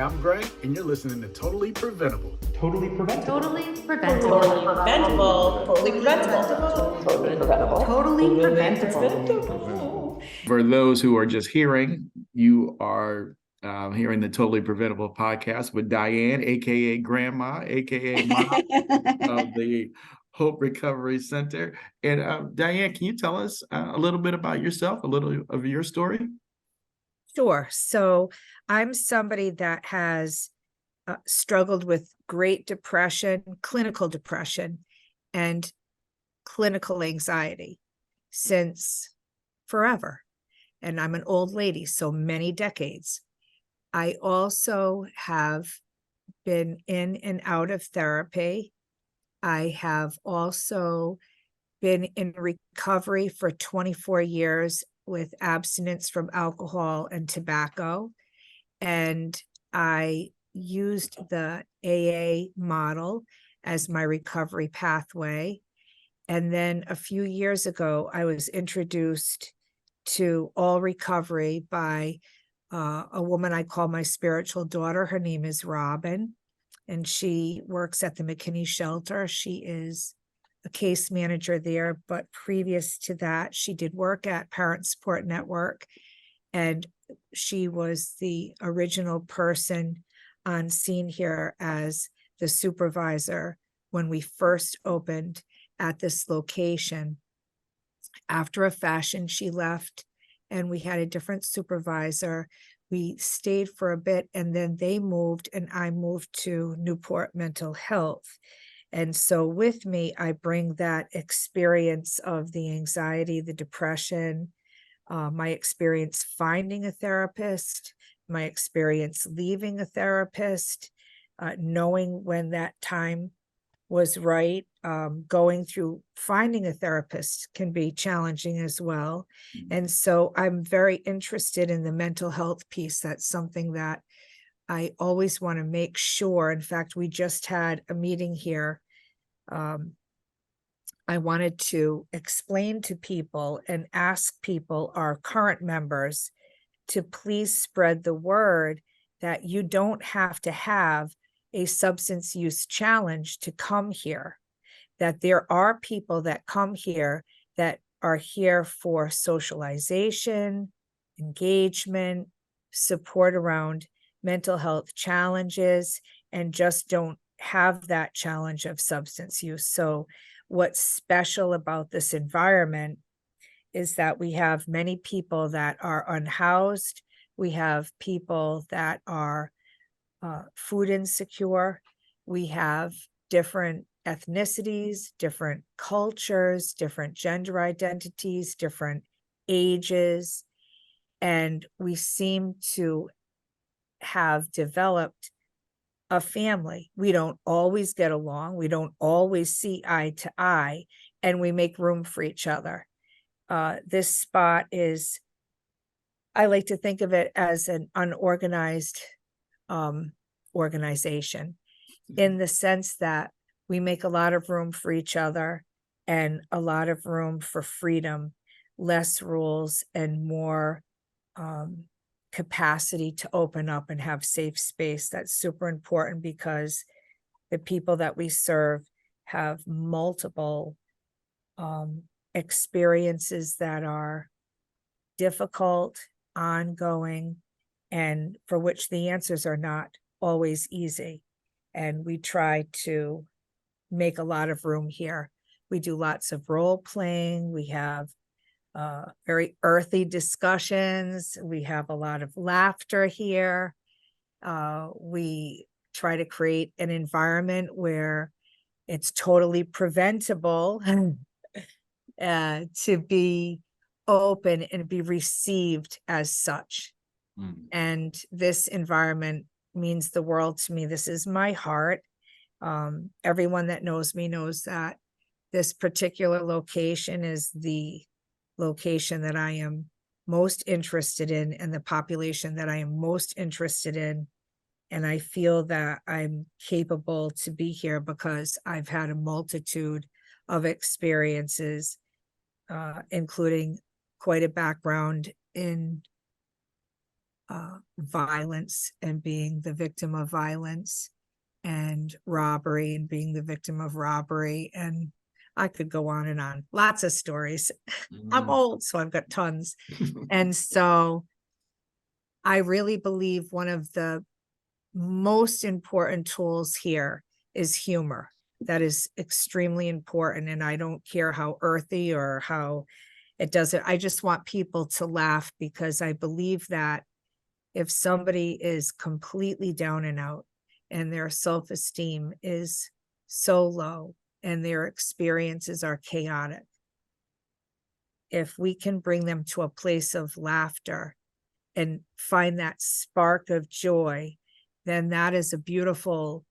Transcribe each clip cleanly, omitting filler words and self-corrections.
I'm Greg, and you're listening to Totally Preventable. Totally preventable. Totally preventable. Totally preventable. Totally preventable. Totally preventable. Totally preventable. For those who are just hearing, you are hearing the Totally Preventable podcast with Diane, aka Grandma, aka Mom of the Hope Recovery Center. And Diane, can you tell us a little bit about yourself, a little of your story? Sure. So I'm somebody that has struggled with great depression, clinical depression, and clinical anxiety since forever. And I'm an old lady, so many decades. I also have been in and out of therapy. I have also been in recovery for 24 years with abstinence from alcohol and tobacco. And I used the AA model as my recovery pathway. And then a few years ago, I was introduced to all recovery by a woman I call my spiritual daughter. Her name is Robin, and she works at the McKinney Shelter. She is a case manager there, but previous to that, she did work at Parent Support Network, and she was the original person on scene here as the supervisor when we first opened at this location. After a fashion, she left and we had a different supervisor. We stayed for a bit and then they moved and I moved to Newport Mental Health. And so with me, I bring that experience of the anxiety, the depression, my experience finding a therapist, my experience leaving a therapist, knowing when that time was right. Going through finding a therapist can be challenging as well. And so I'm very interested in the mental health piece. That's something that I always want to make sure. In fact, we just had a meeting here. I wanted to explain to people and ask people, our current members, to please spread the word that you don't have to have a substance use challenge to come here, that there are people that come here that are here for socialization, engagement, support around mental health challenges, and just don't have that challenge of substance use. So what's special about this environment is that we have many people that are unhoused. We have people that are food insecure. We have different ethnicities, different cultures, different gender identities, different ages. And we seem to have developed a family. We don't always get along. We don't always see eye to eye, and we make room for each other. This spot is, I like to think of it as an unorganized organization, in the sense that we make a lot of room for each other and a lot of room for freedom, less rules and more capacity to open up and have safe space. That's super important because the people that we serve have multiple experiences that are difficult, ongoing, and for which the answers are not always easy. And we try to make a lot of room here. We do lots of role playing. We have very earthy discussions. We have a lot of laughter here. We try to create an environment where it's totally preventable to be open and be received as such. And this environment means the world to me. This is my heart. Everyone that knows me knows that this particular location is the location that I am most interested in and the population that I am most interested in. And I feel that I'm capable to be here because I've had a multitude of experiences, including quite a background in violence and being the victim of violence, and robbery and being the victim of robbery. And I could go on, lots of stories. I'm old, so I've got tons. And so I really believe one of the most important tools here is humor. That is extremely important. And I don't care how earthy or how it doesn't, I just want people to laugh, because I believe that if somebody is completely down and out and their self-esteem is so low and their experiences are chaotic, if we can bring them to a place of laughter and find that spark of joy, then that is a beautiful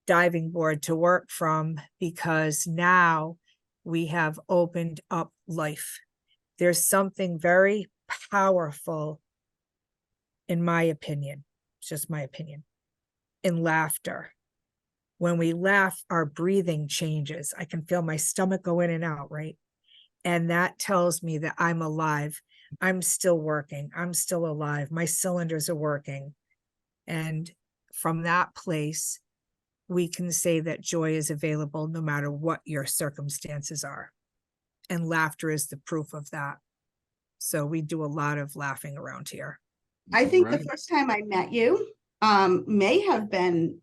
diving board to work from, because now we have opened up life. There's something very powerful, in my opinion, it's just my opinion, in laughter. When we laugh, our breathing changes. I can feel my stomach go in and out, right? And that tells me that I'm alive. I'm still working. I'm still alive. My cylinders are working. And from that place, we can say that joy is available no matter what your circumstances are. And laughter is the proof of that. So we do a lot of laughing around here. I think the first time I met you may have been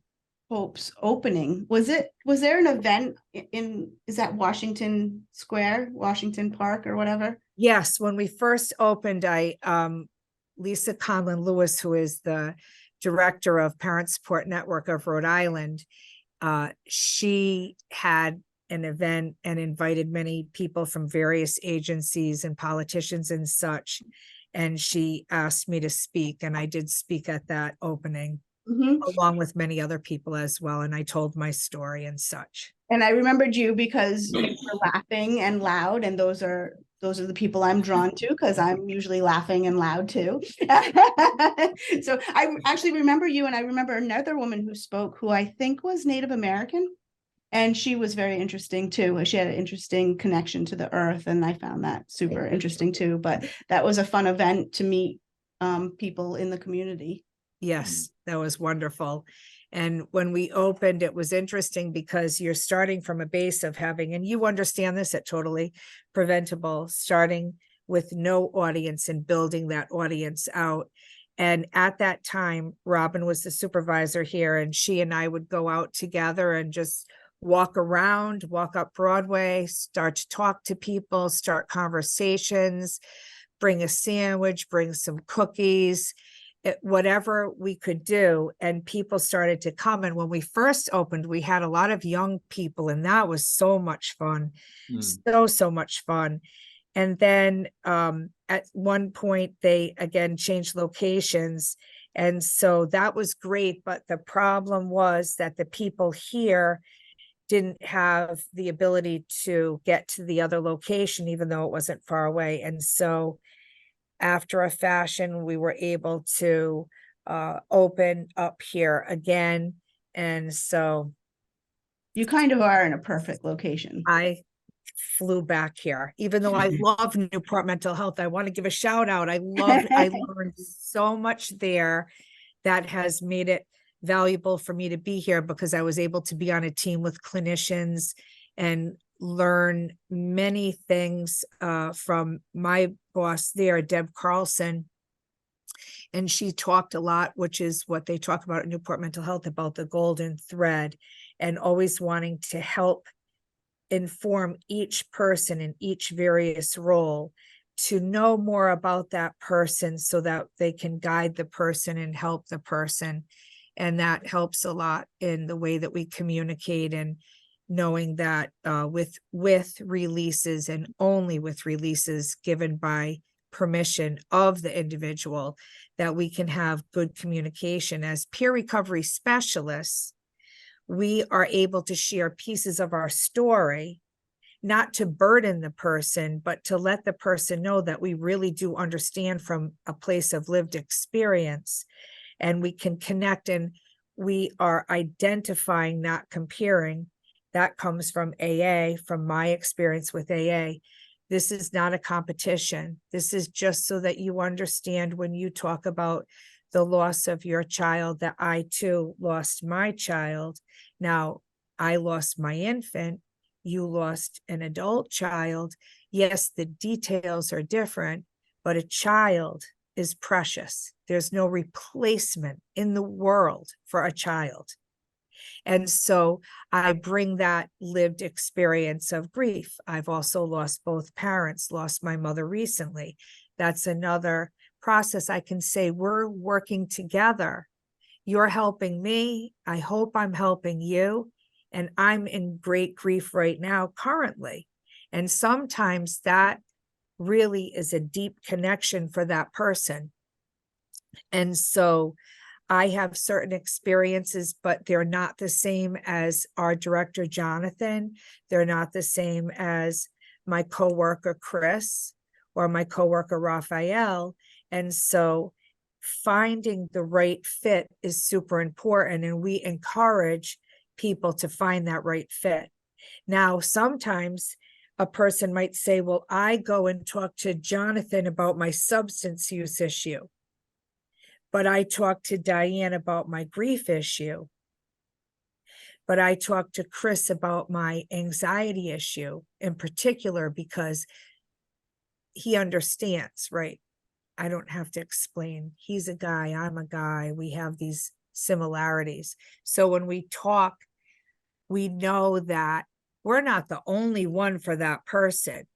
Hope's opening. Was there an event is that Washington Square, Washington Park or whatever? Yes, when we first opened, Lisa Conlon Lewis, who is the director of Parent Support Network of Rhode Island, she had an event and invited many people from various agencies and politicians and such. And she asked me to speak, and I did speak at that opening, along with many other people as well. And I told my story and such. And I remembered you because you were laughing and loud, and those are the people I'm drawn to, because I'm usually laughing and loud too. So I actually remember you, and I remember another woman who spoke, who I think was Native American, and she was very interesting too. She had an interesting connection to the earth, and I found that super interesting too. But that was a fun event to meet people in the community. Yes, that was wonderful. And when we opened, it was interesting because you're starting from a base of having, and you understand this at Totally Preventable, starting with no audience and building that audience out. And at that time, Robin was the supervisor here, and she and I would go out together and just walk around, walk up Broadway, start to talk to people, start conversations, bring a sandwich, bring some cookies, whatever we could do. And people started to come. And when we first opened, we had a lot of young people, and that was so much fun. So much fun. And then at one point, they again changed locations. And so that was great. But the problem was that the people here didn't have the ability to get to the other location, even though it wasn't far away. And so after a fashion, we were able to open up here again. And so you kind of are in a perfect location. I flew back here, even though I love Newport Mental Health. I want to give a shout out. I learned so much there that has made it valuable for me to be here, because I was able to be on a team with clinicians and learn many things from my boss there, Deb Carlson. And she talked a lot, which is what they talk about at Newport Mental Health, about the golden thread, and always wanting to help inform each person in each various role to know more about that person so that they can guide the person and help the person. And that helps a lot in the way that we communicate, and knowing that with releases, and only with releases given by permission of the individual, that we can have good communication. As peer recovery specialists, we are able to share pieces of our story, not to burden the person, but to let the person know that we really do understand from a place of lived experience, and we can connect, and we are identifying, not comparing. That comes from AA, from my experience with AA, This is not a competition. This is just so that you understand when you talk about the loss of your child, that I too lost my child. Now, I lost my infant. You lost an adult child. Yes, the details are different, but a child is precious. There's no replacement in the world for a child. And so I bring that lived experience of grief. I've also lost both parents, lost my mother recently. That's another process. I can say we're working together. You're helping me. I hope I'm helping you. And I'm in great grief right now, currently. And sometimes that really is a deep connection for that person. And so I have certain experiences, but they're not the same as our director, Jonathan. They're not the same as my coworker, Chris, or my coworker, Raphael. And so finding the right fit is super important. And we encourage people to find that right fit. Now, sometimes a person might say, well, I go and talk to Jonathan about my substance use issue, but I talked to Diane about my grief issue, but I talked to Chris about my anxiety issue in particular, because he understands, right? I don't have to explain. He's a guy, I'm a guy. We have these similarities. So when we talk, we know that we're not the only one for that person.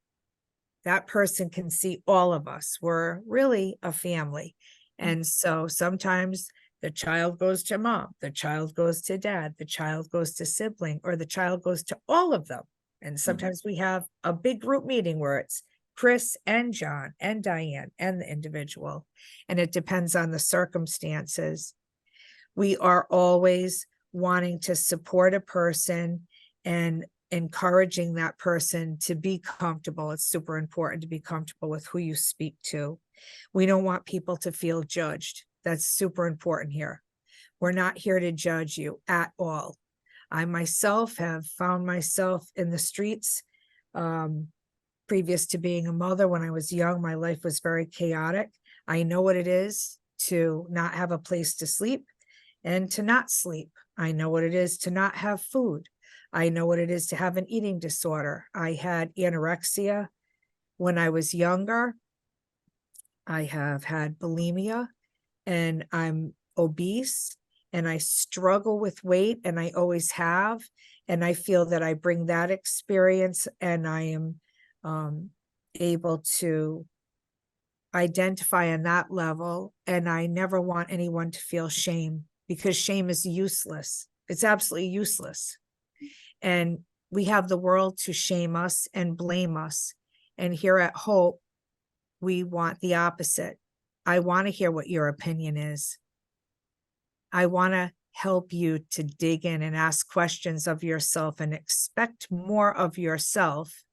That person can see all of us. We're really a family. And so sometimes the child goes to mom, the child goes to dad, the child goes to sibling, or the child goes to all of them. And sometimes we have a big group meeting where it's Chris and John and Diane and the individual, and it depends on the circumstances. We are always wanting to support a person and encouraging that person to be comfortable. It's super important to be comfortable with who you speak to. We don't want people to feel judged. That's super important here. We're not here to judge you at all. I myself have found myself in the streets previous to being a mother. When I was young, my life was very chaotic. I know what it is to not have a place to sleep and to not sleep. I know what it is to not have food. I know what it is to have an eating disorder. I had anorexia when I was younger. I have had bulimia, and I'm obese, and I struggle with weight, and I always have. And I feel that I bring that experience, and I am able to identify on that level. And I never want anyone to feel shame, because shame is useless. It's absolutely useless. And we have the world to shame us and blame us. And here at Hope, we want the opposite. I want to hear what your opinion is. I want to help you to dig in and ask questions of yourself and expect more of yourself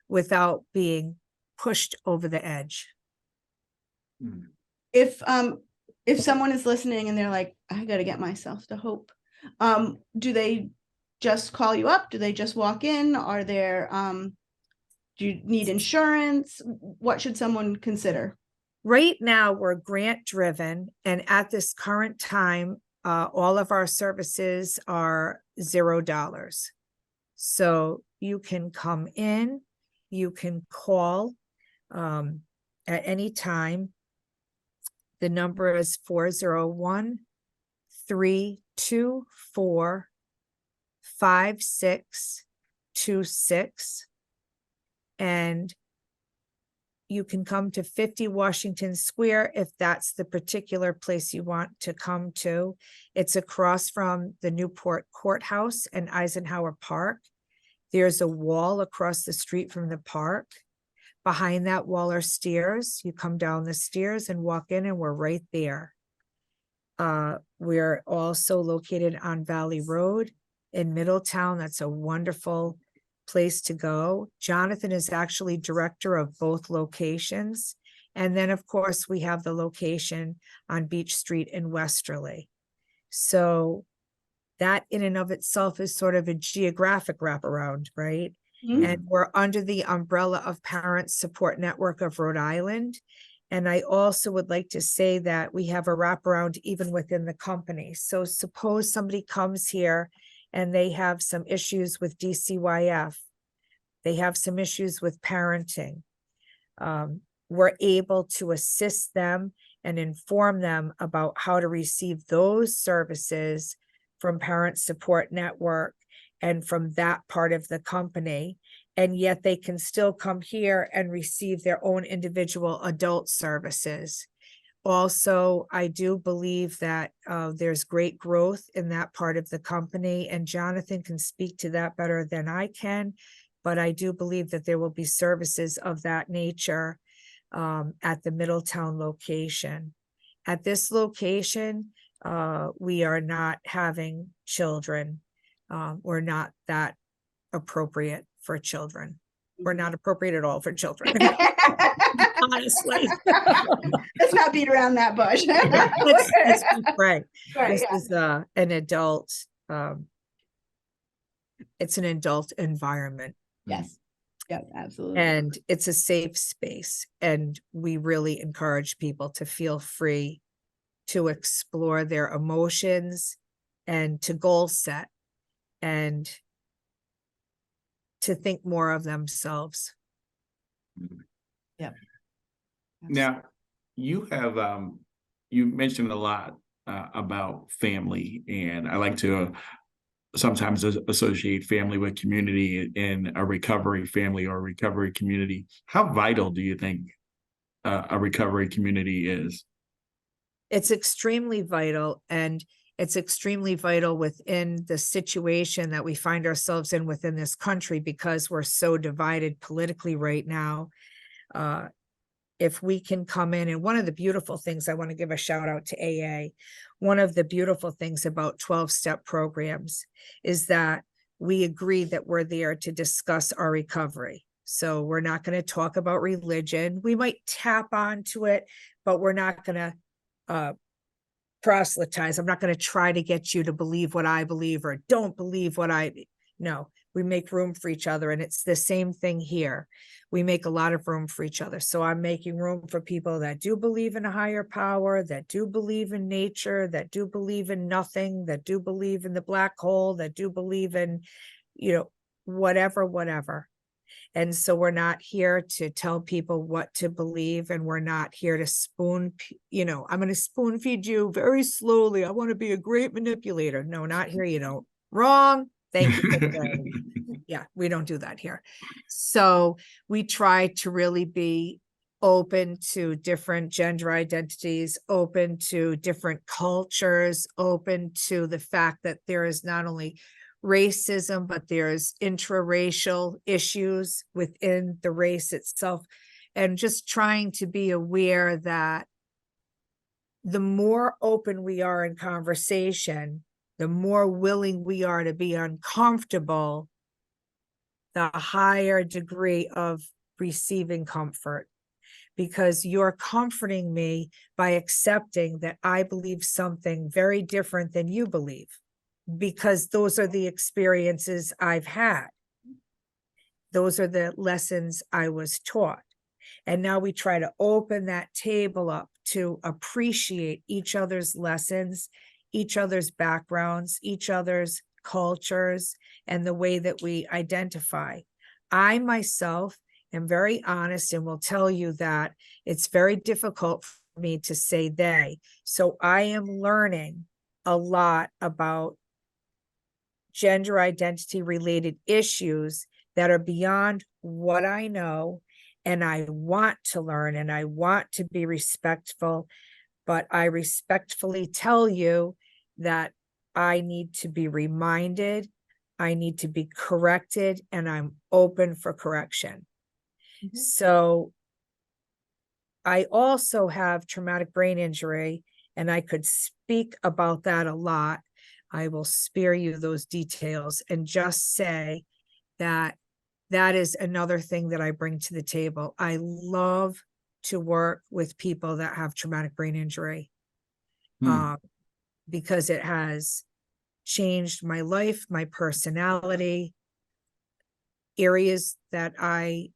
without being pushed over the edge. If someone is listening and they're like, I got to get myself to Hope, do they just call you up? Do they just walk in? Are there, do you need insurance? What should someone consider? Right now, we're grant driven, and at this current time, all of our services are $0. So you can come in, you can call at any time. The number is 401-324-5626. And you can come to 50 Washington Square if that's the particular place you want to come to. It's across from the Newport Courthouse and Eisenhower Park. There's a wall across the street from the park. Behind that wall are stairs. You come down the stairs and walk in, and we're right there. We're also located on Valley Road in Middletown. That's a wonderful place to go. Jonathan is actually director of both locations. And then, of course, we have the location on Beach Street in Westerly. So that in and of itself is sort of a geographic wraparound, right? and we're under the umbrella of Parent Support Network of Rhode Island. And I also would like to say that we have a wraparound even within the company. So suppose somebody comes here and they have some issues with DCYF, they have some issues with parenting. We're able to assist them and inform them about how to receive those services from Parent Support Network and from that part of the company. And yet they can still come here and receive their own individual adult services. Also, I do believe that there's great growth in that part of the company, and Jonathan can speak to that better than I can, but I do believe that there will be services of that nature at the Middletown location. At this location, we are not having children. We're not that appropriate for children. We're not appropriate at all for children. Honestly. Let's not beat around that bush. Let's be frank. Right, This yeah. is an adult, it's an adult environment. Yes. Yep, absolutely. And it's a safe space. And we really encourage people to feel free to explore their emotions and to goal set and to think more of themselves. Yep. Now, you have you mentioned a lot about family, and I like to sometimes associate family with community in a recovery family or a recovery community. How vital do you think a recovery community is? It's extremely vital, and it's extremely vital within the situation that we find ourselves in within this country, because we're so divided politically right now. If we can come in, and one of the beautiful things, I want to give a shout out to AA. One of the beautiful things about 12-step programs is that we agree that we're there to discuss our recovery. So we're not going to talk about religion. We might tap onto it, but we're not going to proselytize. I'm not going to try to get you to believe what I believe or don't believe what no, we make room for each other. And it's the same thing here. We make a lot of room for each other. So I'm making room for people that do believe in a higher power, that do believe in nature, that do believe in nothing, that do believe in the black hole, that do believe in, whatever. And so we're not here to tell people what to believe, and we're not here to I'm going to spoon feed you very slowly. I want to be a great manipulator. No, not here. Wrong. Thank you for saying. Yeah, we don't do that here. So we try to really be open to different gender identities, open to different cultures, open to the fact that there is not only racism, but there's intraracial issues within the race itself, and just trying to be aware that the more open we are in conversation, the more willing we are to be uncomfortable, the higher degree of receiving comfort. Because you're comforting me by accepting that I believe something very different than you believe, because those are the experiences I've had. Those are the lessons I was taught. And now we try to open that table up to appreciate each other's lessons, each other's backgrounds, each other's cultures, and the way that we identify. I myself am very honest and will tell you that it's very difficult for me to say they. So I am learning a lot about gender identity related issues that are beyond what I know, and I want to learn and I want to be respectful, but I respectfully tell you that I need to be reminded, I need to be corrected, and I'm open for correction. Mm-hmm. So I also have traumatic brain injury, and I could speak about that a lot. I will spare you those details and just say that that is another thing that I bring to the table. I love to work with people that have traumatic brain injury because it has changed my life, my personality. areas that I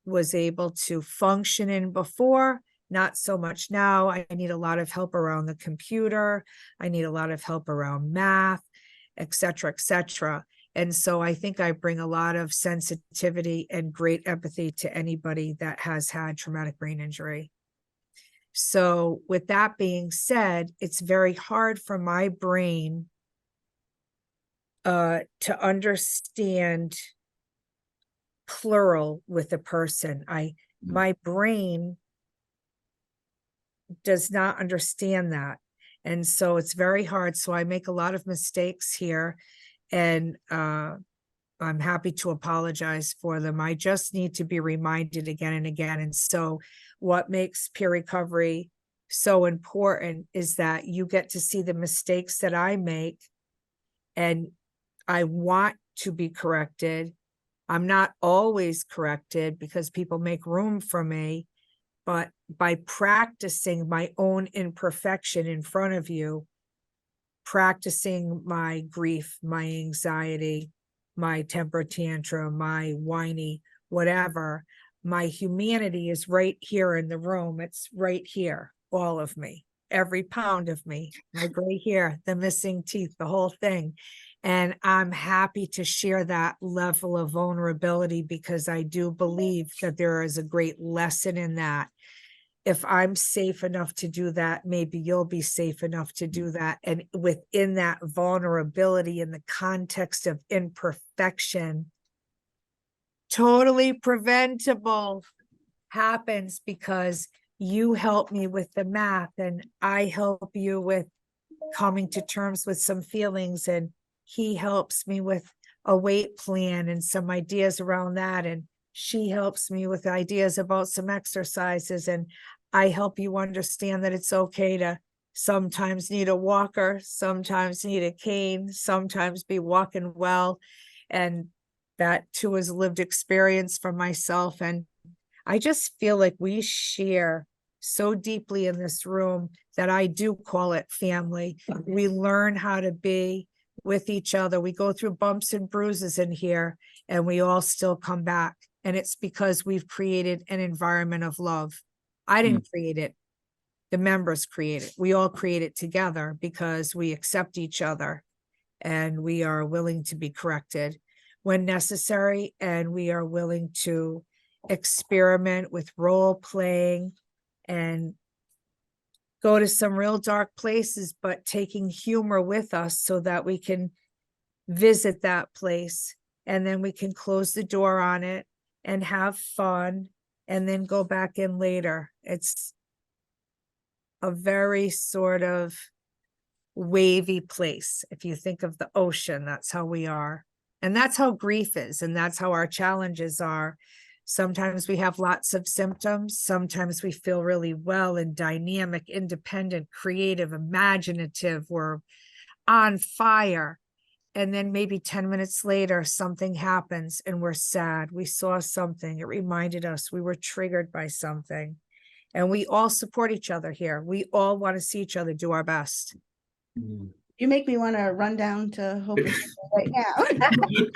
was able to function in before, not so much now. I need a lot of help around the computer. I need a lot of help around math, et cetera, et cetera. And so I think I bring a lot of sensitivity and great empathy to anybody that has had traumatic brain injury. So with that being said, it's very hard for my brain to understand plural with a person. My brain does not understand that. And so it's very hard. So I make a lot of mistakes here, and I'm happy to apologize for them. I just need to be reminded again and again. And so what makes peer recovery so important is that you get to see the mistakes that I make, and I want to be corrected. I'm not always corrected because people make room for me, but by practicing my own imperfection in front of you, practicing my grief, my anxiety, my temper tantrum, my whiny, whatever, my humanity is right here in the room. It's right here, all of me, every pound of me, my gray hair, the missing teeth, the whole thing. And I'm happy to share that level of vulnerability because I do believe that there is a great lesson in that. If I'm safe enough to do that, maybe you'll be safe enough to do that. And within that vulnerability, in the context of imperfection, totally preventable happens because you help me with the math and I help you with coming to terms with some feelings, and he helps me with a weight plan and some ideas around that, and she helps me with ideas about some exercises, and I help you understand that it's okay to sometimes need a walker, sometimes need a cane, sometimes be walking well. And that too is lived experience from myself. And I just feel like we share so deeply in this room that I do call it family. We learn how to be with each other. We go through bumps and bruises in here, and we all still come back. And it's because we've created an environment of love. I didn't create it. The members create it. We all create it together because we accept each other and we are willing to be corrected when necessary. And we are willing to experiment with role playing and go to some real dark places, but taking humor with us so that we can visit that place and then we can close the door on it and have fun and then go back in later. It's a very sort of wavy place. If you think of the ocean, that's how we are. And that's how grief is. And that's how our challenges are. Sometimes we have lots of symptoms. Sometimes we feel really well and dynamic, independent, creative, imaginative. We're on fire. And then maybe 10 minutes later, something happens and we're sad. We saw something. It reminded us we were triggered by something. And we all support each other here. We all want to see each other do our best. You make me want to run down to Hope right now.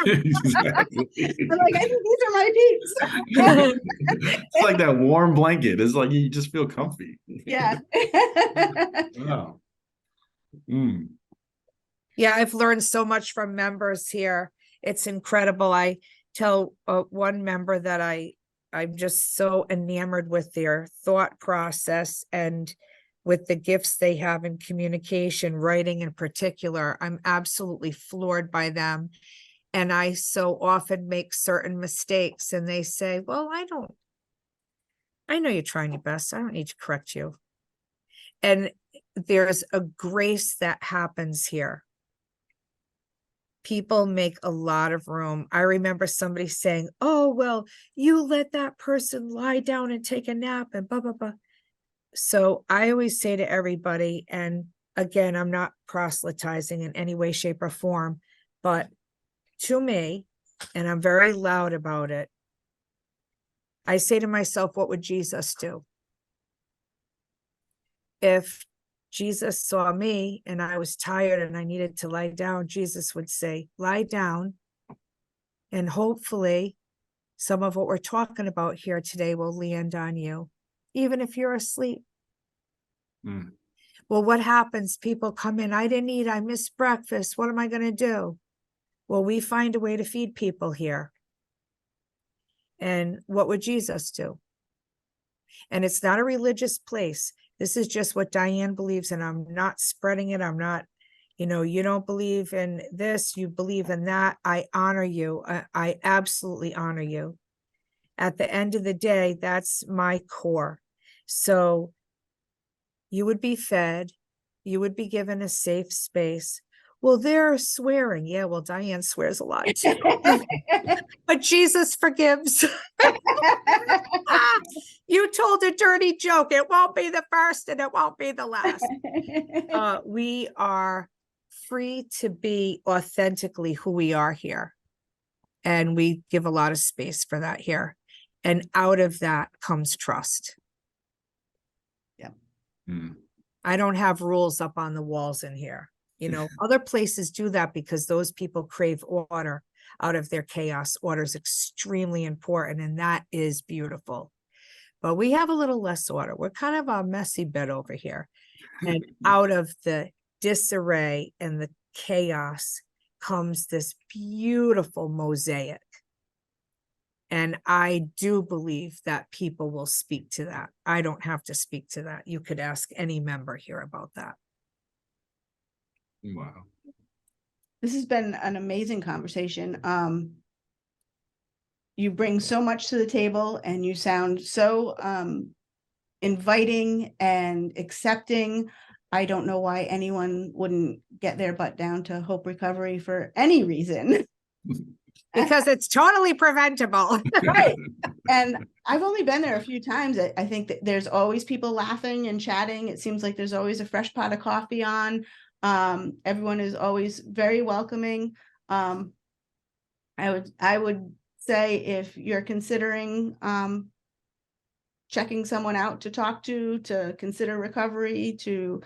Exactly. I'm like, I think these are my peeps. It's like that warm blanket. It's like you just feel comfy. Yeah. Wow. Mm. Yeah, I've learned so much from members here. It's incredible. I tell one member that I'm just so enamored with their thought process and with the gifts they have in communication, writing in particular. I'm absolutely floored by them. And I so often make certain mistakes and they say, well, I know you're trying your best. I don't need to correct you. And there's a grace that happens here. People make a lot of room. I remember somebody saying, oh, well, you let that person lie down and take a nap and blah, blah, blah. So I always say to everybody, and again, I'm not proselytizing in any way, shape, or form, but to me, and I'm very loud about it, I say to myself, what would Jesus do? If Jesus saw me and I was tired and I needed to lie down, Jesus would say, lie down And hopefully some of what we're talking about here today will land on you, even if you're asleep. Mm. Well, what happens? People come in, I didn't eat, I missed breakfast. What am I going to do? Well, we find a way to feed people here. And what would Jesus do? And it's not a religious place. This is just what Diane believes, and I'm not spreading it. I'm not, you don't believe in this, you believe in that. I honor you. I absolutely honor you. At the end of the day, that's my core. So you would be fed, you would be given a safe space. Well, they're swearing. Yeah, well, Diane swears a lot too. But Jesus forgives. You told a dirty joke. It won't be the first and it won't be the last. We are free to be authentically who we are here. And we give a lot of space for that here. And out of that comes trust. Yeah. Mm. I don't have rules up on the walls in here. Other places do that because those people crave order out of their chaos. Order is extremely important, and that is beautiful. But we have a little less order. We're kind of a messy bit over here. And out of the disarray and the chaos comes this beautiful mosaic. And I do believe that people will speak to that. I don't have to speak to that. You could ask any member here about that. Wow. This has been an amazing conversation. You bring so much to the table, and you sound so inviting and accepting. I don't know why anyone wouldn't get their butt down to Hope Recovery for any reason. Because it's totally preventable. Right. And I've only been there a few times. I think that there's always people laughing and chatting. It seems like there's always a fresh pot of coffee on. Everyone is always very welcoming. I would say, if you're considering checking someone out to talk to consider recovery, to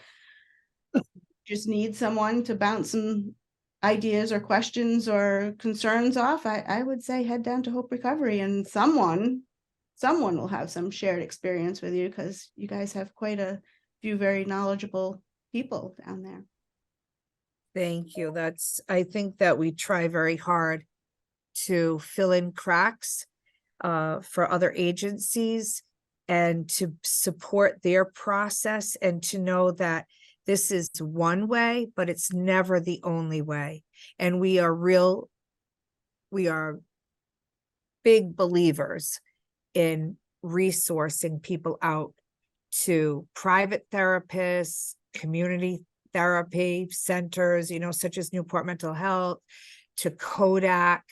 just need someone to bounce some ideas or questions or concerns off, I would say head down to Hope Recovery, and someone will have some shared experience with you, because you guys have quite a few very knowledgeable people down there. Thank you. I think that we try very hard to fill in cracks for other agencies and to support their process, and to know that this is one way, but it's never the only way. And we are big believers in resourcing people out to private therapists, community therapy centers, such as Newport Mental Health, to Kodak,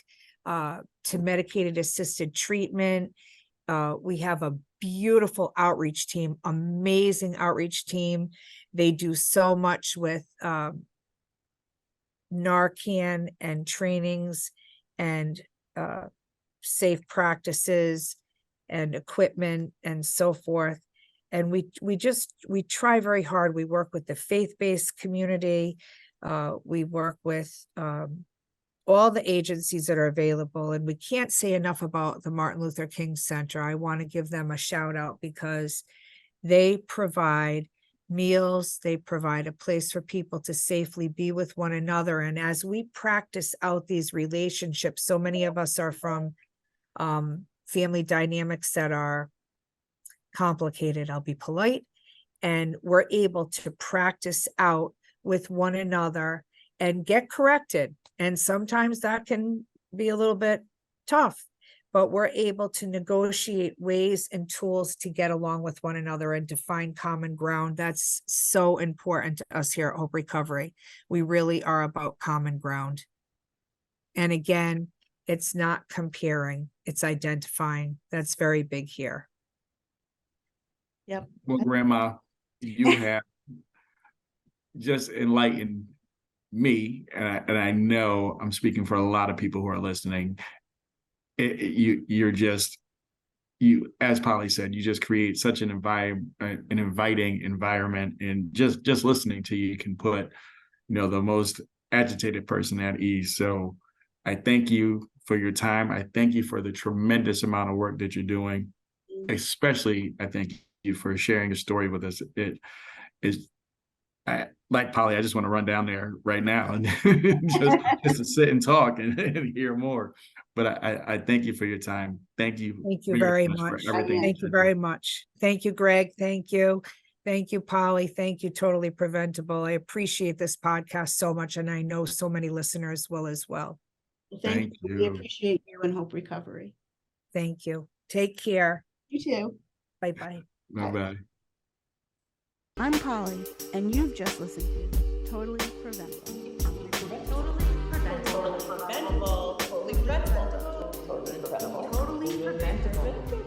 to medicated assisted treatment. We have a beautiful outreach team, amazing outreach team. They do so much with Narcan and trainings and safe practices and equipment and so forth. And we try very hard. We work with the faith-based community. We work with all the agencies that are available. And we can't say enough about the Martin Luther King Center. I want to give them a shout out, because they provide meals, they provide a place for people to safely be with one another. And as we practice out these relationships, so many of us are from family dynamics that are complicated, I'll be polite, and we're able to practice out with one another and get corrected. And sometimes that can be a little bit tough, but we're able to negotiate ways and tools to get along with one another and to find common ground. That's so important to us here at Hope Recovery. We really are about common ground. And again, it's not comparing, it's identifying. That's very big here. Yep. Well, Grandma, you have just enlightened me, and I know I'm speaking for a lot of people who are listening. You're just, as Polly said, you just create such an inviting environment, and just listening to you can put, the most agitated person at ease. So I thank you for your time. I thank you for the tremendous amount of work that you're doing. Especially, I thank you for sharing a story with us. It is, like Polly, I just want to run down there right now and just to sit and talk and hear more. But I thank you for your time. Thank you. Thank you very much. Thank you very much. Thank you, Greg. Thank you. Thank you, Polly. Thank you, Totally Preventable. I appreciate this podcast so much, and I know so many listeners will as well. Thank you. We appreciate you and Hope Recovery. Thank you. Take care. You too. Bye-bye. Bye-bye. I'm Polly, and you've just listened to Totally Preventable. Totally preventable. Totally preventable. Totally preventable. Totally preventable.